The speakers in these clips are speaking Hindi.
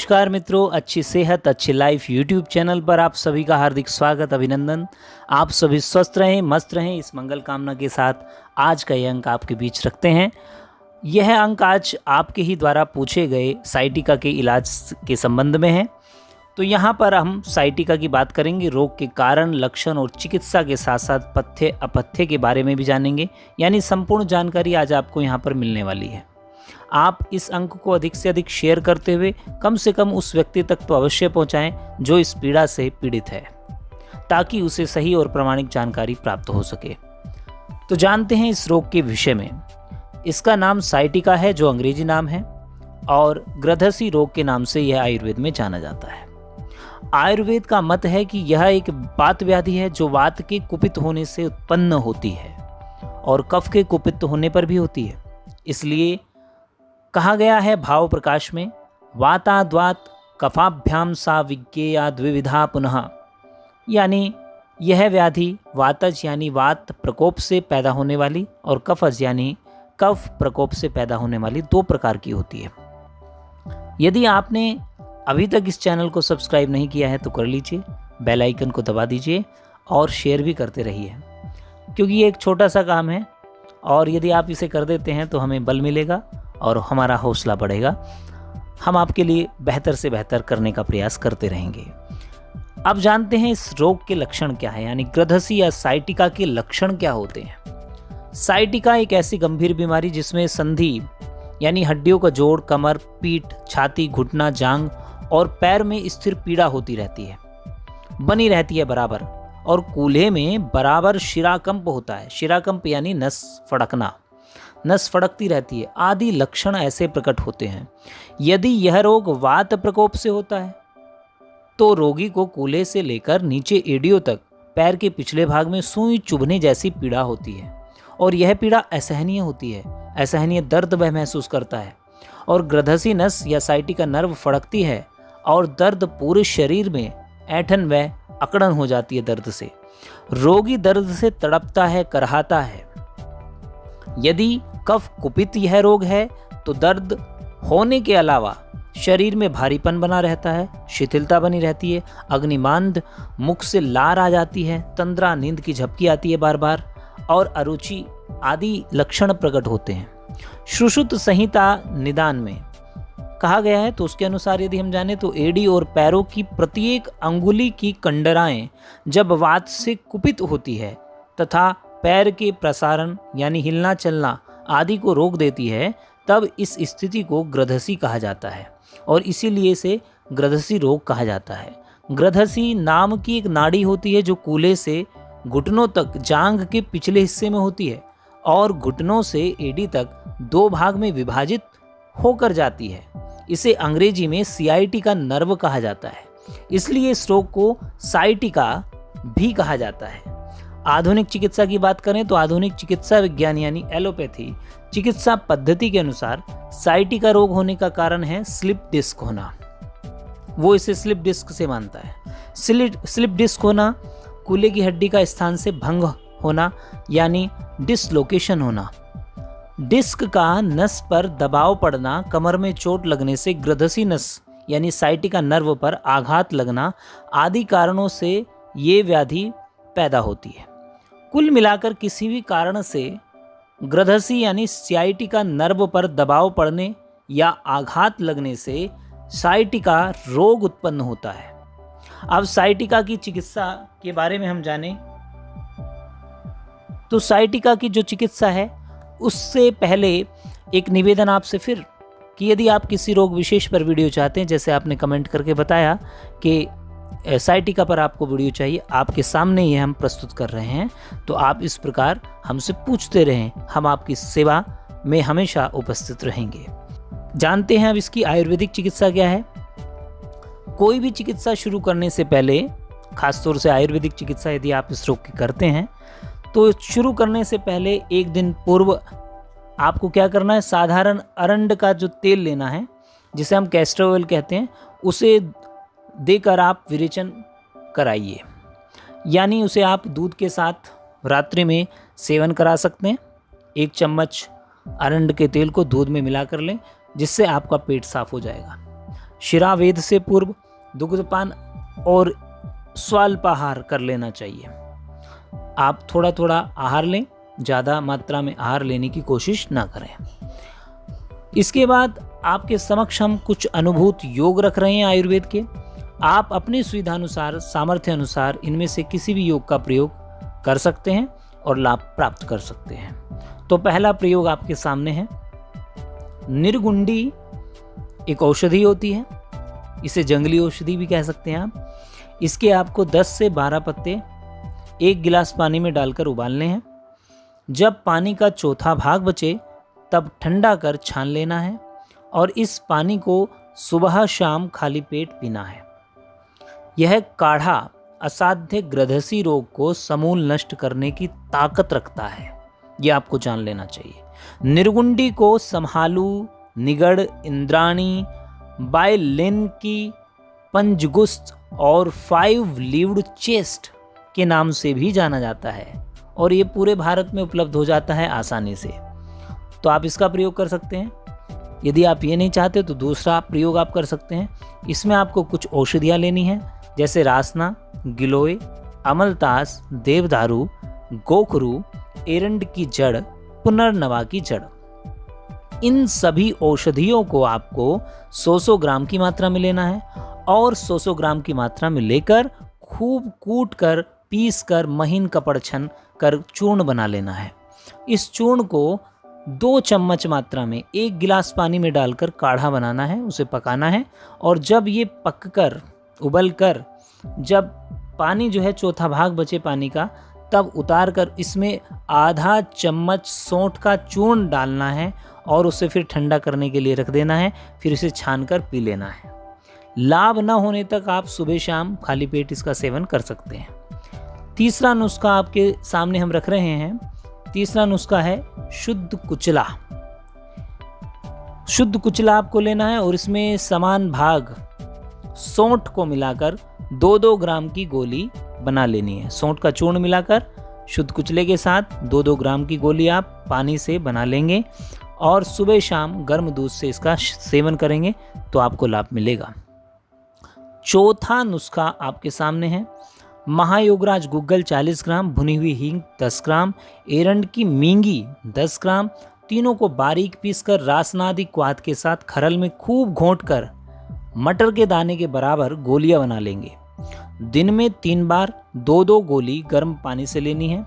नमस्कार मित्रों, अच्छी सेहत अच्छी लाइफ यूट्यूब चैनल पर आप सभी का हार्दिक स्वागत अभिनंदन। आप सभी स्वस्थ रहें, मस्त रहें, इस मंगल कामना के साथ आज का यह अंक आपके बीच रखते हैं। यह अंक आज आपके ही द्वारा पूछे गए साइटिका के इलाज के संबंध में है। तो यहाँ पर हम साइटिका की बात करेंगे, रोग के कारण, लक्षण और चिकित्सा के साथ साथ पथ्य अपथ्य के बारे में भी जानेंगे। यानी संपूर्ण जानकारी आज आपको यहाँ पर मिलने वाली है। आप इस अंक को अधिक से अधिक शेयर करते हुए कम से कम उस व्यक्ति तक तो अवश्य पहुंचाएं जो इस पीड़ा से पीड़ित है, ताकि उसे सही और प्रामाणिक जानकारी प्राप्त हो सके। तो जानते हैं इस रोग के विषय में। इसका नाम साइटिका है, जो अंग्रेजी नाम है, और ग्रद्धसी रोग के नाम से यह आयुर्वेद में जाना जाता है। आयुर्वेद का मत है कि यह एक वात व्याधि है जो वात के कुपित होने से उत्पन्न होती है और कफ के कुपित होने पर भी होती है। इसलिए कहा गया है भाव प्रकाश में, वाताद्वात कफाभ्याम सा विज्ञेया द्विविधा पुनः। यानी यह व्याधि वातज यानी वात प्रकोप से पैदा होने वाली और कफज यानी कफ प्रकोप से पैदा होने वाली दो प्रकार की होती है। यदि आपने अभी तक इस चैनल को सब्सक्राइब नहीं किया है तो कर लीजिए, बेल आइकन को दबा दीजिए और शेयर भी करते रहिए, क्योंकि ये एक छोटा सा काम है और यदि आप इसे कर देते हैं तो हमें बल मिलेगा और हमारा हौसला बढ़ेगा। हम आपके लिए बेहतर से बेहतर करने का प्रयास करते रहेंगे। अब जानते हैं इस रोग के लक्षण क्या है, यानी ग्रद्धसी या साइटिका के लक्षण क्या होते हैं। साइटिका एक ऐसी गंभीर बीमारी जिसमें संधि यानी हड्डियों का जोड़, कमर, पीठ, छाती, घुटना, जांघ और पैर में स्थिर पीड़ा होती रहती है, बनी रहती है बराबर, और कूल्हे में बराबर शिराकंप होता है। शिराकंप यानी नस फड़कना, नस फड़कती रहती है, आदि लक्षण ऐसे प्रकट होते हैं। यदि यह रोग वात प्रकोप से होता है तो रोगी को कूल्हे से लेकर नीचे एडियो तक पैर के पिछले भाग में सुई चुभने जैसी पीड़ा होती है, और यह पीड़ा असहनीय होती है। असहनीय दर्द वह महसूस करता है, और ग्रद्धसी नस या साइटिका नर्व फड़कती है और दर्द पूरे शरीर में ऐंठन व अकड़न हो जाती है। दर्द से रोगी दर्द से तड़पता है, करहाता है। यदि कफ कुपित यह रोग है तो दर्द होने के अलावा शरीर में भारीपन बना रहता है, शिथिलता बनी रहती है, अग्निमांद, मुख से लार आ जाती है, तंद्रा, नींद की झपकी आती है बार बार, और अरुचि आदि लक्षण प्रकट होते हैं। सुश्रुत संहिता निदान में कहा गया है, तो उसके अनुसार यदि हम जाने तो एड़ी और पैरों की प्रत्येक अंगुली की कंडराएं जब वात से कुपित होती है तथा पैर के प्रसारण यानी हिलना चलना आदि को रोक देती है, तब इस स्थिति को ग्रद्धसी कहा जाता है और इसीलिए इसे ग्रद्धसी रोग कहा जाता है। ग्रद्धसी नाम की एक नाड़ी होती है जो कूल्हे से घुटनों तक जांघ के पिछले हिस्से में होती है और घुटनों से एड़ी तक दो भाग में विभाजित होकर जाती है। इसे अंग्रेजी में सियाटिका नर्व कहा जाता है, इसलिए इस रोग को साइटिका भी कहा जाता है। आधुनिक चिकित्सा की बात करें तो आधुनिक चिकित्सा विज्ञान यानी एलोपैथी चिकित्सा पद्धति के अनुसार साइटिका रोग होने का कारण है स्लिप डिस्क होना। वो इसे स्लिप डिस्क से मानता है। स्लिप डिस्क होना, कूल्हे की हड्डी का स्थान से भंग होना यानी डिसलोकेशन होना, डिस्क का नस पर दबाव पड़ना, कमर में चोट लगने से ग्रद्धसी नस यानी साइटिका नर्व पर आघात लगना आदि कारणों से ये व्याधि पैदा होती है। कुल मिलाकर किसी भी कारण से ग्रद्धसी यानी साइटिका नर्व पर दबाव पड़ने या आघात लगने से साइटिका रोग उत्पन्न होता है। अब साइटिका की चिकित्सा के बारे में हम जानें तो साइटिका की जो चिकित्सा है उससे पहले एक निवेदन आपसे फिर कि यदि आप किसी रोग विशेष पर वीडियो चाहते हैं, जैसे आपने कमेंट करके बताया कि साइटिका पर आपको वीडियो चाहिए, आपके सामने ये हम प्रस्तुत कर रहे हैं, तो आप इस प्रकार हमसे पूछते रहें, हम आपकी सेवा में हमेशा उपस्थित रहेंगे। जानते हैं अब इसकी आयुर्वेदिक चिकित्सा क्या है। कोई भी चिकित्सा शुरू करने से पहले, खासतौर से आयुर्वेदिक चिकित्सा यदि आप इस रोग की करते हैं तो शुरू करने से पहले एक दिन पूर्व आपको क्या करना है, साधारण अरंड का जो तेल लेना है, जिसे हम कैस्टर ऑयल कहते हैं, उसे देकर आप विरेचन कराइए। यानी उसे आप दूध के साथ रात्रि में सेवन करा सकते हैं। 1 चम्मच अरंड के तेल को दूध में मिला कर लें, जिससे आपका पेट साफ हो जाएगा। शिरावेद से पूर्व दुग्धपान और स्वल्पाहार कर लेना चाहिए। आप थोड़ा थोड़ा आहार लें, ज़्यादा मात्रा में आहार लेने की कोशिश ना करें। इसके बाद आपके समक्ष हम कुछ अनुभूत योग रख रहे हैं आयुर्वेद के। आप अपनी सुविधानुसार, सामर्थ्य अनुसार इनमें से किसी भी योग का प्रयोग कर सकते हैं और लाभ प्राप्त कर सकते हैं। तो पहला प्रयोग आपके सामने है। निर्गुंडी एक औषधि होती है, इसे जंगली औषधि भी कह सकते हैं आप। इसके आपको 10 से 12 पत्ते 1 गिलास पानी में डालकर उबालने हैं। जब पानी का चौथा भाग बचे तब ठंडा कर छान लेना है और इस पानी को सुबह शाम खाली पेट पीना है। यह काढ़ा असाध्य ग्रद्धसी रोग को समूल नष्ट करने की ताकत रखता है, यह आपको जान लेना चाहिए। निर्गुंडी को समहालू, निगड़, इंद्राणी, बायलिन की पंजगुस्त और 5 लीव्ड चेस्ट के नाम से भी जाना जाता है और ये पूरे भारत में उपलब्ध हो जाता है आसानी से। तो आप इसका प्रयोग कर सकते हैं। यदि आप ये नहीं चाहते तो दूसरा प्रयोग आप कर सकते हैं। इसमें आपको कुछ औषधियाँ लेनी हैं, जैसे रासना, गिलोय, अमलतास, देवदारू, गोखरू, एरंड की जड़, पुनर्नवा की जड़। इन सभी औषधियों को आपको 100 ग्राम की मात्रा में लेना है और 100 ग्राम की मात्रा में लेकर खूब कूट कर, पीस कर, महीन कपड़ छन कर चूर्ण बना लेना है। इस चूर्ण को 2 चम्मच मात्रा में 1 गिलास पानी में डालकर काढ़ा बनाना है, उसे पकाना है और जब ये पककर, उबल कर, जब पानी जो है चौथा भाग बचे पानी का, तब उतार कर इसमें आधा चम्मच सौंठ का चूर्ण डालना है और उसे फिर ठंडा करने के लिए रख देना है। फिर इसे छानकर पी लेना है। लाभ न होने तक आप सुबह शाम खाली पेट इसका सेवन कर सकते हैं। तीसरा नुस्खा आपके सामने हम रख रहे हैं। तीसरा नुस्खा है शुद्ध कुचला। शुद्ध कुचला आपको लेना है और इसमें समान भाग सौंठ को मिलाकर 2-2 ग्राम की गोली बना लेनी है। सौंठ का चूर्ण मिलाकर शुद्ध कुचले के साथ 2-2 ग्राम की गोली आप पानी से बना लेंगे और सुबह शाम गर्म दूध से इसका सेवन करेंगे तो आपको लाभ मिलेगा। चौथा नुस्खा आपके सामने है। महायोगराज गुग्गल 40 ग्राम, भुनी हुई हींग 10 ग्राम, एरंड की मींगी 10 ग्राम, तीनों को बारीक पीसकर रासनादि क्वाथ के साथ खरल में खूब घोंटकर मटर के दाने के बराबर गोलियां बना लेंगे। दिन में 3 बार 2-2 गोली गर्म पानी से लेनी है।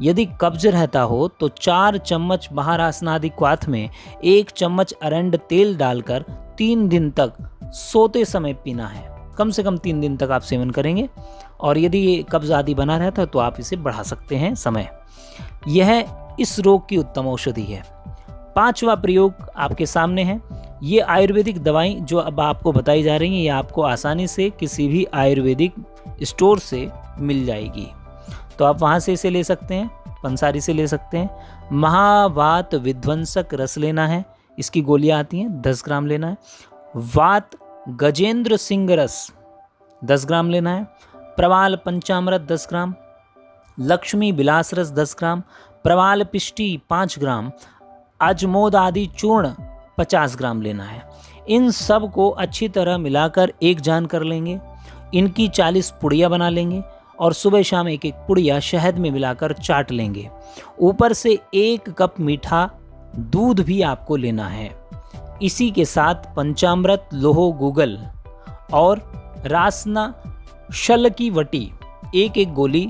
यदि कब्ज रहता हो तो 4 चम्मच महारासनादि क्वाथ में 1 चम्मच अरंड तेल डालकर 3 दिन तक सोते समय पीना है। कम से कम 3 दिन तक आप सेवन करेंगे और यदि ये कब्ज आदि बना रहता है तो आप इसे बढ़ा सकते हैं समय। यह इस रोग की उत्तम औषधि है। 5वां प्रयोग आपके सामने है। ये आयुर्वेदिक दवाई जो अब आपको बताई जा रही है, ये आपको आसानी से किसी भी आयुर्वेदिक स्टोर से मिल जाएगी, तो आप वहाँ से इसे ले सकते हैं, पंसारी से ले सकते हैं। महावात विध्वंसक रस लेना है, इसकी गोलियां आती हैं, 10 ग्राम लेना है। वात गजेंद्र सिंह रस 10 ग्राम लेना है। प्रवाल पंचामृत 10 ग्राम, लक्ष्मी बिलास रस 10 ग्राम, प्रवाल पिष्टी 5 ग्राम, अजमोद आदि चूर्ण 50 ग्राम लेना है। इन सब को अच्छी तरह मिलाकर एक जान कर लेंगे। इनकी 40 पुड़िया बना लेंगे और सुबह शाम 1-1 पुड़िया शहद में मिलाकर चाट लेंगे। ऊपर से 1 कप मीठा दूध भी आपको लेना है। इसी के साथ पंचामृत, लोहो गुगल और रासना शल की वटी 1-1 गोली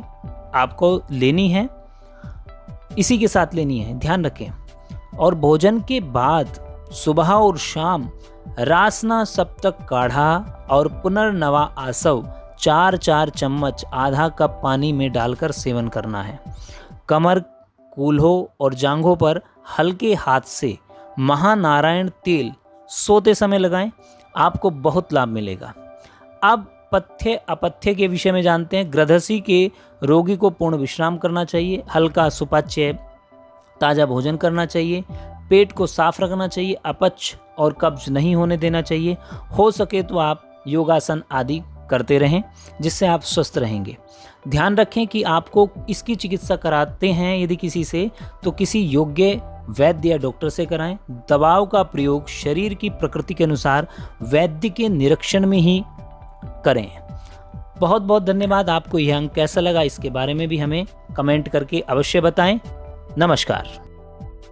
आपको लेनी है, इसी के साथ लेनी है, ध्यान रखें। और भोजन के बाद सुबह और शाम रासना सप्तक काढ़ा और पुनर्नवा आसव 4-4 चम्मच आधा कप पानी में डालकर सेवन करना है। कमर, कूल्हों और जांघों पर हल्के हाथ से महानारायण तेल सोते समय लगाएं, आपको बहुत लाभ मिलेगा। अब पथ्य अपथ्य के विषय में जानते हैं। ग्रद्धसी के रोगी को पूर्ण विश्राम करना चाहिए, हल्का सुपाच्य ताज़ा भोजन करना चाहिए, पेट को साफ रखना चाहिए, अपच और कब्ज नहीं होने देना चाहिए। हो सके तो आप योगासन आदि करते रहें, जिससे आप स्वस्थ रहेंगे। ध्यान रखें कि आपको इसकी चिकित्सा कराते हैं यदि किसी से, तो किसी योग्य वैद्य या डॉक्टर से कराएं। दवाओं का प्रयोग शरीर की प्रकृति के अनुसार वैद्य के निरीक्षण में ही करें। बहुत बहुत धन्यवाद। आपको यह अंक कैसा लगा इसके बारे में भी हमें कमेंट करके अवश्य बताएं। नमस्कार।